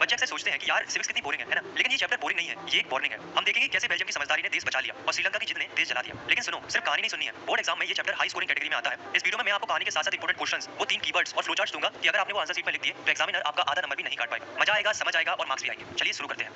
बच्चे अक्सर सोचते हैं कि यार सिविक्स कितनी बोरिंग है ना? लेकिन ये चैप्टर बोरिंग नहीं है, ये एक वार्निंग है। हम देखेंगे कैसे बेल्जियम की समझदारी ने देश बचा लिया और श्रीलंका की जिद ने देश जला दिया। लेकिन सुनो, सिर्फ कहानी नहीं सुननी है। बोर्ड एग्जाम में ये चैप्टर हाई स्कोरिंग कैटेगरी में आता है। इस वीडियो में मैं आपको कहानी के साथ-साथ इंपोर्टेंट क्वेश्चंस, वो 3 कीवर्ड्स और फ्लो चार्ट्स दूंगा कि अगर आपने वो आंसर शीट में लिख दिए तो एग्जामिनर आपका आधा नंबर भी नहीं काट पाएगा। मजा आएगा, समझ आएगा और मार्क्स भी आएंगे। चलिए शुरू करते हैं।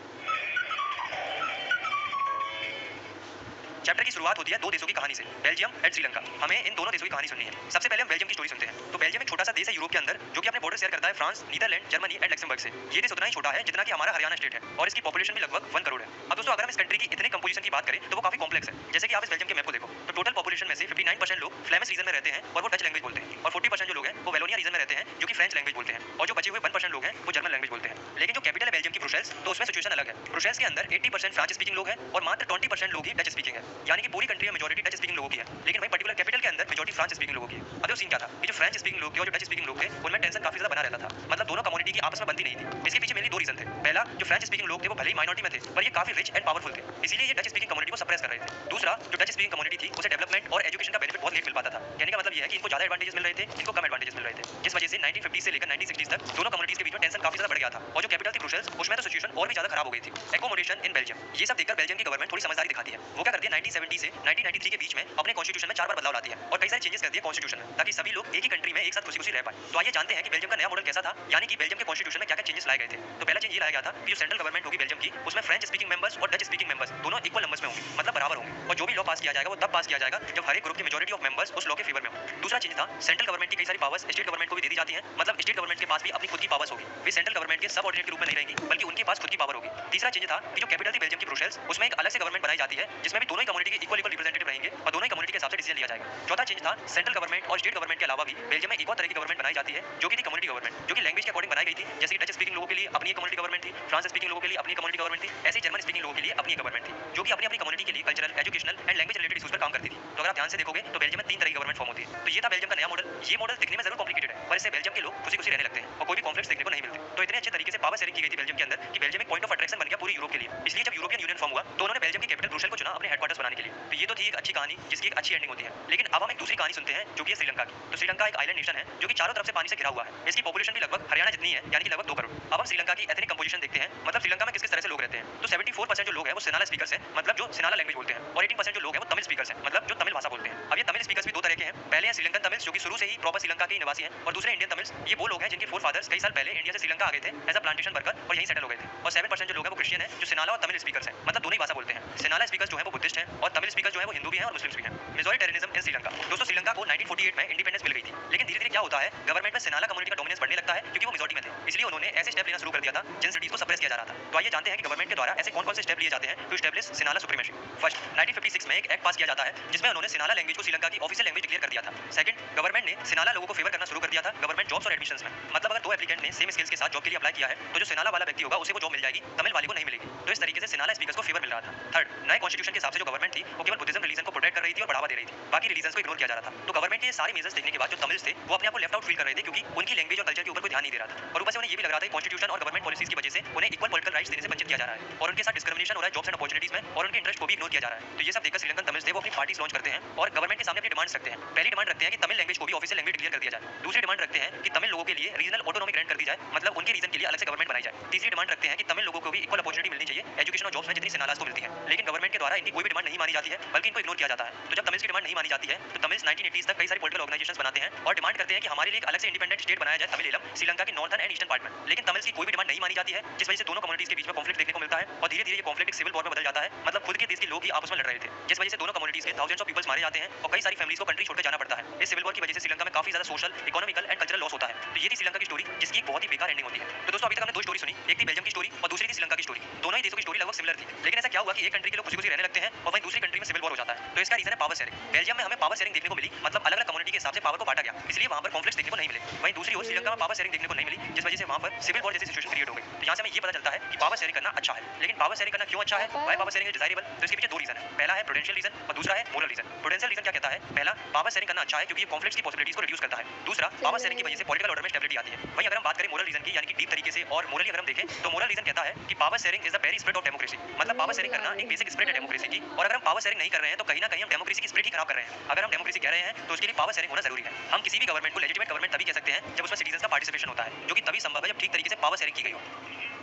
चैप्टर की शुरुआत होती है दो देशों की कहानी से, बेल्जियम एंड श्रीलंका। हमें इन दोनों देशों की कहानी सुननी है। सबसे पहले हम बेल्जियम की स्टोरी सुनते हैं। तो बेल्जियम एक छोटा सा देश है यूरोप के अंदर, जो कि अपने बॉर्डर शेयर करता है France, Netherland, Germany and Luxembourg से। ये देश उतना ही छोटा है जितना कि हमारा हरियाणा स्टेट है और इसकी पॉपुलेशन भी लगभग 1 करोड़ है। अब दोस्तों, अगर हम इस कंट्री की इतने कंपोजिशन की बात करें तो वो काफी कॉम्प्लेक्स है। जैसे कि आप इस बेल्जियम के मैप को देखो तो टोटल पॉपुलेशन में से 59% लोग फ्लेमिश रीजन में रहते हैं और वो डच लैंग्वेज बोलते हैं, और 40% जो लोग हैं वो वेलोनिया रीजन में रहते हैं जो कि फ्रेंच लैंग्वेज बोलते हैं, और जो बचे हुए 1% लोग हैं वो जर्मन लैंग्वेज बोलते हैं। लेकिन जो कैपिटल है बेल्जियम की ब्रुसेल्स, तो उसमें सिचुएशन अलग है। ब्रुसेल्स के अंदर 80% फ्रेंच स्पीकिंग लोग हैं और मात्र 20% लोग ही डच स्पीकिंग है, यानी कि पूरी कंट्री में मेजॉरिटी डच स्पीकिंग लोगों की है। लेकिन वही पर्टिकुलर कैपिटल के अंदर मेजॉरिटी फ्रेंच स्पीकिंग लोगों की है। अब सीन क्या था कि जो फ्रेंच स्पीकिंग लोग थे और जो डच स्पीकिंग लोग थे उनमें टेंशन काफी ज्यादा बना रहता था। मतलब दोनों कम्युनिटी की आपस में बनती नहीं थी। इसके पीछे मेनली दो रीजन थे। पहला, जो फ्रेंच स्पीकिंग लोग थे वो भले ही माइनॉरिटी में थे पर ये काफी रिच एंड पावरफुल थे, इसीलिए ये डच स्पीकिंग कम्युनिटी को सप्रेस कर रहे थे। दूसरा, जो डच स्पीकिंग कम्युनिटी थी उसे डेवलपमेंट और एजुकेशन का बेनिफिट बहुत लेट मिल पाता था। कहने का मतलब ये है कि इनको ज्यादा एडवांटेजेस मिल रहे थे, इनको कम एडवांटेजेस मिल रहे थे, जिस वजह से 1950 से लेकर 1960 तक दोनों कम्युनिटीज के बीच में टेंशन काफी ज्यादा बढ़ गया था। और जो कैपिटल थी ब्रुसेल्स, उसमें तो सिचुएशन और भी ज्यादा खराब हो गई थी। एकोमोडेशन इन बेल्जियम, ये सब देखकर बेल्जियम की गवर्नमेंट थोड़ी समझदारी दिखाती है। वो क्या करती है, 1970 से 1993 के बीच में अपने कॉन्स्टिट्यूशन में 4 बार बदलाव लाती है और कई सारे चेंजेस करती है कॉन्स्टिट्यूशन में, ताकि सभी लोग एक ही कंट्री में एक साथ खुशी-खुशी रह पाए। तो आइए जानते हैं कि बेल्जियम का नया मॉडल कैसा था, यानी कि बेल्जियम के कॉन्स्टिट्यूशन में क्या-क्या चेंजेस लाए गए थे। तो पहला चेंज ये लाया गया था कि जो सेंट्रल गवर्नमेंट होगी बेल्जियम की, उसमें फ्रेंच स्पीकिंग मेंबर्स और डच स्पीकिंग मेंबर्स दोनों इक्वल नंबर्स में होंगे, मतलब बराबर होंगे, और जो भी लॉ पास किया जाएगा वो तब पास किया जाएगा जब हर एक ग्रुप की मेजॉरिटी ऑफ मेंबर्स उस लॉ के फेवर में हो। दूसरा चेंज था, सेंट्रल गवर्नमेंट की कई सारी पावर्स स्टेट गवर्नमेंट को भी दे दी जाती हैं, मतलब स्टेट गवर्नमेंट के पास भी अपनी खुद की पावर्स होगी। वे सेंट्रल गवर्नमेंट के सबऑर्डिनेट के रूप में नहीं रहेंगी, बल्कि उनके पास खुद की पावर होगी। तीसरा चेंज था कि जो कैपिटल थी बेल्जियम की ब्रुसेल्स, उसमें एक अलग से गवर्नमेंट बनाई जाती है जिसमें भी दोनों ही कम्युनिटी के इक्वल रिप्रेजेंटेटिव रहेंगे और दोनों ही कम्युनिटी के हिसाब से डिसीजन लिया जाएगा। चौथा चेंज था, सेंट्रल गवर्नमेंट और स्टेट गवर्नमेंट के अलावा भी बेल्जियम में एक और तरह की गवर्नमेंट बनाई जाती है जो कि थी कम्युनिटी गवर्नमेंट, जो कि लैंग्वेज के अकॉर्डिंग बनाई गई थी। जैसे कि डच स्पीकिंग लोगों के लिए अपनी कम्युनिटी गवर्नमेंट थी, फ्रांस स्पीकिंग लोगों के लिए अपनी कम्युनिटी गवर्नमेंट थी, ऐसे जर्मन स्पीकिंग लोगों के लिए अपनी गवर्नमेंट थी, जो कि अपनी अपनी कम्युनिटी के लिए cultural, educational and language related issues पर काम करती थी। तो अगर आप ध्यान से देखोगे तो बेल्जियम में 3 तरह की गवर्नमेंट फॉर्म होती है। तो ये था बेल्जियम का नया मॉडल। ये मॉडल दिखने में जरूर कॉम्प्लिकेटेड है पर इससे बेल्जियम के लोग खुशी-खुशी रहने लगते हैं और कोई भी कॉन्फ्लिक्ट्स देखने को नहीं मिलते। तो इतने अच्छे तरीके से पावर शेयरिंग की गई थी बेल्जियम के अंदर कि बेल्जियम एक पॉइंट ऑफ अट्रैक्शन बन गया पूरी यूरोप के लिए। इसलिए जब यूरोपियन यूनियन फॉर्म हुआ तो उन्होंने बेल्जियम की कैपिटल ब्रुसेल्स को चुना अपने हेडक्वार्टर्स बनाने के लिए। तो ये तो थी एक अच्छी कहानी जिसकी एक अच्छी एंडिंग होती है। लेकिन अब हम एक दूसरी कहानी सुनते हैं जो कि है श्रीलंका की। तो श्रीलंका एक आइलैंड नेशन है जो कि चारों तरफ से पानी से घिरा हुआ है। इसकी पॉपुलेशन भी लगभग हरियाणा जितनी है, यानी कि लगभग 2 करोड़। अब हम श्रीलंका की एथनिक कंपोजिशन देखते हैं, मतलब श्रीलंका में किस-किस तरह से लोग रहते हैं। तो 74% जो लोग हैं वो सिनाला स्पीकर्स हैं, मतलब जो सिनाला लैंग्वेज बोलते हैं, और 18% जो लोग हैं वो तमिल स्पीकर्स हैं, मतलब जो तमिल भाषा बोलते हैं। अब ये तमिल स्पीकर्स भी दो तरह के हैं। पहले हैं श्रीलंकन तमिल्स जो कि शुरू से ही प्रॉपर श्रीलंका के ही निवासी हैं, और दूसरे इंडियन तमिल्स। ये वो लोग हैं जिनके फोरफादर्स कई साल पहले इंडिया से श्रीलंका आ गए थे एज अ प्लांटेशन वर्कर और यहीं सेटल हो गए थे। और 7% जो लोग हैं वो क्रिश्चियन हैं जो सिनाला और तमिल स्पीकर्स हैं, मतलब दोनों ही भाषा बोलते हैं। सिनाला स्पीकर्स जो है वो बुद्धिस्ट हैं और तमिल स्पीकर्स जो है वो हिंदू भी हैं और मुस्लिम्स भी हैं। मेजॉरिटेरियनिज्म इन श्रीलंका। दोस्तों, श्रीलंका को 1948 में इंडिपेंडेंस मिल गई थी, लेकिन धीरे-धीरे क्या होता है, गवर्नमेंट में सिनाला कम्युनिटी का डोमिनेंस बढ़ने लगता है क्योंकि वो मेजॉरिटी में थे। इसलिए उन्होंने ऐसे स्टेप लेना शुरू कर दिया था जिन सिटीज को सप्रेस किया जा रहा था। तो आइए जानते हैं कि गवर्नमेंट के द्वारा ऐसे कौन-कौन से स्टेप लिए जाते हैं टू एस्टैब्लिश सिनाला सुप्रीमेसी। फर्स्ट, 1956 में एक एक्ट पास किया जाता है जिसमें उन्होंने सिनाला लैंग्वेज को श्रीलंका की ऑफिशियल लैंग्वेज डिक्लेयर कर दिया था। सेकंड, गवर्नमेंट ने सिनाला लोगों को फेवर करना शुरू कर दिया था गवर्नमेंट जॉब्स और एडमिशंस में। मतलब अगर दो एप्लीकेंट ने सेम स्किल्स के साथ जॉब के लिए अप्लाई किया है तो जो सिनाला वाला व्यक्ति होगा उसे वो जॉब मिल जाएगी, तमिल वाले को नहीं मिलेगी। तो इस तरीके से सिनाला स्पीकर्स को फेवर मिल रहा था। थर्ड, नए कॉन्स्टिट्यूशन के हिसाब से जो गवर्नमेंट थी वो केवल बुद्धिज्म रिलीजन को प्रोटेक्ट कर रही थी और बढ़ावा दे रही थी, बाकी रिलीजन्स को इग्नोर किया जा रहा था। तो गवर्नमेंट के ये सारे मेजर्स देखने के बाद जो तमिल्स थे वो अपने आप को लेफ्ट आउट फील कर रहे थे क्योंकि उनकी लैंग्वेज और कल्चर के ऊपर कोई ध्यान नहीं दे रहा था, और ऊपर से उन्हें ये भी लग रहा था कि कॉन्स्टिट्यूशन और गवर्नमेंट पॉलिसीज की वजह से उन्हें इक्वल पॉलिटिकल राइट्स देने से वंचित किया जा रहा है और उनके साथ डिस्क्रिमिनेशन हो रहा है जॉब्स एंड अपॉर्चुनिटीज में, और उनके इंटरेस्ट को भी इग्नोर किया जा रहा है। तो ये सब देखकर श्रीलंकन तमिल्स थे वो अपनी पार्टीज लॉन्च करते हैं और गवर्नमेंट के सामने अपनी डिमांड्स रखते हैं। पहली डिमांड रखते हैं कि तमिल लैंग्वेज को भी ऑफिशियल लैंग्वेज डिक्लेयर कर दिया जाए। दूसरी डिमांड रखते हैं कि तमिल लोगों के लिए रीजनल ऑटोनॉमी ग्रांट कर दी जाए, मतलब उनके रीजन के लिए अलग से गवर्नमेंट बनाई जाए। तीसरी डिमांड रखते हैं कि तमिल लोगों को भी इक्वल अपॉर्चुनिटी मिलनी चाहिए एजुकेशन और जॉब्स में जितनी सिनालास को मिलती है। लेकिन गवर्नमेंट के द्वारा इनकी कोई भी डिमांड नहीं मानी जाती है, बल्कि इनको इग्नोर किया जाता है। तो जब तमिल्स की डिमांड नहीं मानी जाती है तो तमिल्स 1980s तक कई सारी पॉलिटिकल ऑर्गेनाइजेशंस बनाते हैं और डिमांड करते हैं कि हमारे लिए एक अलग से इंडिपेंडेंट स्टेट बनाया जाए तमिलेलम, श्रीलंका के नॉर्थर्न एंड ईस्टर्न पार्ट में। लेकिन तमिल्स की कोई भी डिमांड नहीं मानी जाती है, जिस वजह से दोनों कम्युनिटीज के बीच में कॉन्फ्लिक्ट देखने को मिलता है और धीरे-धीरे ये कॉन्फ्लिक्ट एक सिविल वॉर में बदल जाता है। मतलब खुद के देश के लोग ही आपस में लड़ रहे थे, जिस वजह से दोनों कम्युनिटीज के थाउजेंड्स ऑफ पीपल्स मारे जाते हैं और कई सारी फैमिलीज को कंट्री छोड़कर जाना पड़ता है। इस सिविल वॉर की वजह से श्रीलंका में काफी ज्यादा social, economical and cultural loss होता है। तो ये थी श्रीलंका की स्टोरी जिसकी एक बहुत ही बेकार एंडिंग होती है। तो दोस्तों, अभी तक हमने दो स्टोरी सुनी, एक थी बेल्जियम की स्टोरी और दूसरी थी श्रीलंका की स्टोरी। दोनों ही देशों की स्टोरी लगभग सिमिलर थी, लेकिन ऐसा क्या हुआ कि एक कंट्री के लोग खुशी-खुशी रहने लगते हैं और वहीं दूसरी कंट्री में सिविल वॉर हो जाता है। तो इसका रीजन है पावर शेयरिंग। बेल्जियम में हमें पावर शेयरिंग देखने को मिली, मतलब अलग-अलग कम्युनिटी के हिसाब से पावर को बांटा गया, इसलिए वहां पर कॉन्फ्लिक्ट्स देखने को नहीं मिले। वहीं दूसरी ओर श्रीलंका में पावर शेयरिंग देखने को नहीं मिली, जिस वजह से वहां पर सिविल वॉर जैसी सिचुएशन क्रिएट हो गई। तो यहां से हमें ये पता चलता है कि पावर शेयरिंग करना अच्छा है। लेकिन पावर शेयरिंग करना क्यों अच्छा है, why power sharing is desirable? तो इसके पीछे दो रीजन है। पहला है प्रूडेंशियल रीजन और दूसरा है मोरल रीजन। प्रूडेंशियल रीजन क्या कहता है? पहला, पावर शेयरिंग करना अच्छा है क्योंकि ये कॉन्फ्लिक्ट्स की पॉसिबिलिटीज को रिड्यूस करता है। दूसरा, पावर शेयरिंग की वजह से पॉलिटिकल ऑर्डर में स्टेबिलिटी आती है। वहीं अगर हम बात करें मोरल रीजन की, यानी कि डीप तरीके से और मोरली अगर हम देखें तो मोरल रीजन कहता है कि power sharing is the very spirit of democracy. मतलब पावर शेयरिंग करना एक बेसिक स्पिरिट है डेमोक्रेसी की, और अगर हम पावर शेयरिंग नहीं कर रहे हैं तो कहीं ना कहीं हम डेमोक्रेसी की स्पिरिट ही खराब कर रहे हैं। अगर हम डेमोक्रेसी कह रहे हैं तो उसके लिए पावर शेयरिंग होना जरूरी है। हम किसी भी गवर्नमेंट को लेजिटिमेट गवर्नमेंट तभी कह सकते हैं जब उसमें सिटीजंस का पार्टिसिपेशन होता है, जो कि तभी संभव है जब ठीक तरीके से पावर शेयरिंग की गई हो।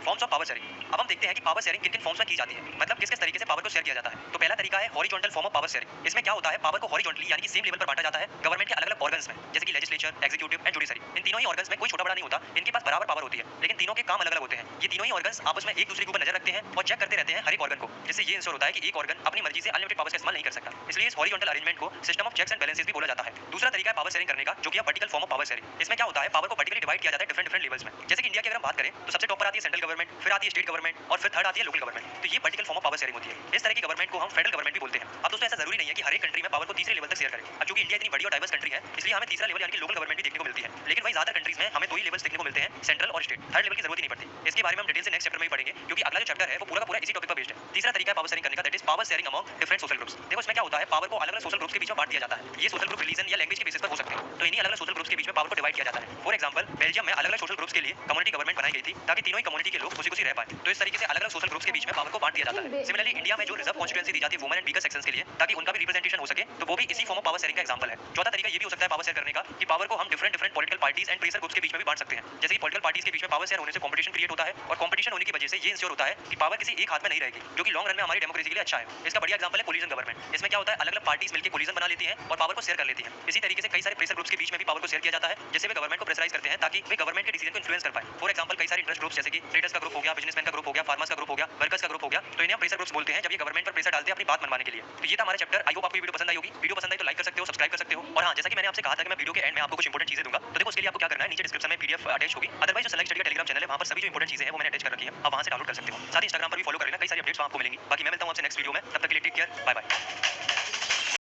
Forms of power sharing. अब हम देखते हैं कि पावर शेयरिंग किन-किन फॉर्म्स में की जाती है, मतलब किस-किस तरीके से पावर को शेयर किया जाता है। तो पहला तरीका है horizontal form of power sharing. इसमें क्या होता है, पावर को हॉरिजॉन्टली यानी कि सेम लेवल पर बांटा जाता है गवर्नमेंट के अलग-अलग ऑर्गन्स में, जैसे कि लेजिस्लेचर, एग्जीक्यूटिव एंड जुडिशरी। इन तीनों ही ऑर्गन्स में कोई छोटा बड़ा नहीं होता, इनके पास बराबर पावर होती है, लेकिन तीनों के काम अलग-अलग होते हैं। ये तीनों ही ऑर्गन्स आपस में एक दूसरे के ऊपर नजर रखते हैं और चेक करते रहते हैं हर एक ऑर्गन को, जिससे ये इंश्योर होता है कि एक ऑर्गन अपनी मर्जी से अनलिमिटेड पावर का इस्तेमाल नहीं कर सकता। इसलिए इस हॉरिजॉन्टल अरेंजमेंट को system of checks and balances भी बोला जाता है। दूसरा तरीका है पावर शेयरिंग करने का, जो कि vertical form of power sharing. इसमें क्या होता है, पावर को वर्टिकली डिवाइड किया जाता है डिफरेंट लेवल्स में। जैसे कि इंडिया की अगर हम बात करें तो सबसे टॉप पर आती है सेंट्रल गवर्नमेंट, फिर आती है स्टेट गवर्नमेंट और फिर थर्ड आती है लोकल गवर्नमेंट। तो ये vertical form of power sharing होती है। इस तरह की गवर्नमेंट को हम फेडरल गवर्नमेंट भी बोलते हैं। अब दोस्तों ऐसा जरूरी नहीं है कि हर एक कंट्री में पावर को तीसरे लेवल तक शेयर करें। अब क्योंकि इंडिया इतनी बड़ी और डाइवर्स कंट्री है, इसलिए हमें तीसरा लेवल यानी कि लोकल गवर्नमेंट भी देखने को मिलती है। लेकिन वही ज्यादा कंट्रीज में हमें दो ही लेवल्स देखने को मिलते हैं, सेंट्रल और स्टेट। थर्ड लेवल की जरूरत ही नहीं पड़ती। इसके बारे में हम डिटेल से नेक्स्ट चैप्टर में ही पढ़ेंगे, क्योंकि अगला जो चैप्टर है वो पूरा का पूरा इसी टॉपिक पर बेस्ड है। तीसरा तरीका है पावर शेयरिंग करने का, that is power sharing among different social groups. देखो इसमें क्या होता है, पावर को अलग-अलग सोशल ग्रुप्स के बीच में बांट दिया जाता है। ये सोशल ग्रुप रिलीजन या लैंग्वेज के बेसिस पर हो सकते हैं। तो इन्हीं अलग-अलग सोशल ग्रुप्स के बीच में पावर को डिवाइड किया जाता है। फॉर एग्जांपल बेल्जियम में अलग-अलग सोशल ग्रुप्स के लिए कम्युनिटी गवर्नमेंट बनाई गई थी, ताकि तीनों ही कम्युनिटी के लोग खुशी-खुशी रह पाएं। तो इस तरीके से अलग-अलग सोशल ग्रुप्स के बीच में पावर को बांट दिया जाता है। सिमिलरली इंडिया में जो रिजर्व कॉन्स्टिट्यूएंसी दी जाती है वुमेन एंड वीकर सेक्शंस के लिए, ताकि उनका भी रिप्रेजेंटेशन हो सके, तो वो भी इसी फॉर्म ऑफ पावर शेयरिंग का एग्जांपल है। चौथा तरीका ये भी हो सकता है पावर शेयर करने का कि पावर को हम different political parties and pressure groups के बीच में भी बांट सकते हैं। जैसे कि पॉलिटिकल पार्टीज के बीच में पावर शेयर होने से कंपटीशन क्रिएट होता है, और कंपटीशन होने की वजह से ये इंश्योर होता है कि पावर किसी एक हाथ में नहीं रहेगी, जो कि लॉन्ग रन में हमारी डेमोक्रेसी के लिए अच्छा है। इसका बढ़िया एग्जांपल है कोलिजन गवर्नमेंट। इसमें क्या होता है, अलग-अलग पार्टीज मिलकर कोलिजन बना लेती हैं और पावर को शेयर कर लेती हैं। इसी तरीके से कई सारे प्रेशर ग्रुप्स के बीच में भी पावर को शेयर किया जाता है, जिससे वे गवर्नमेंट को प्रेशराइज करते हैं ताकि वे गवर्नमेंट के डिसीजन को इन्फ्लुएंस कर पाए। फॉर एग्जांपल कई सारे इंटरेस्ट ग्रुप्स जैसे कि ट्रेडर्स का ग्रुप हो गया, बिजनेसमैन का ग्रुप हो गया, फार्मर्स का ग्रुप हो गया, वर्कर्स का ग्रुप हो गया, तो इन्हें हम प्रेशर ग्रुप्स बोलते हैं जब ये गवर्नमेंट पर प्रेशर डालते हैं अपनी बात मनवाने के लिए। तो ये था हमारा चैप्टर। आई होप आपको ये वीडियो पसंद आई होगी। वीडियो पसंद आई तो लाइक कर सकते हो, सब्सक्राइब कर सकते हो। और हाँ, जैसा कि मैंने आपसे कहा था कि मैं वीडियो के एंड में आपको कुछ इंपोर्टेंट चीजें दूंगा, तो देखो उसके लिए आपको क्या करना है, नीचे डिस्क्रिप्शन में पीडीएफ अटैच होगी। अदरवाइज जो सेलेक्ट स्टडी का टेलीग्राम चैनल है, वहां पर सभी जो इंपोर्टेंट चीजें हैं वो मैंने अटैच कर रखी है, आप वहां से डाउनलोड कर सकते हो। साथ ही इंस्टाग्राम पर भी फॉलो कर लेना, कई सारी अपडेट्स वहां आपको मिलेंगी। बाकी मैं मिलता हूं आपसे नेक्स्ट वीडियो में, तब तक के लिए टेक केयर, बाय बाय।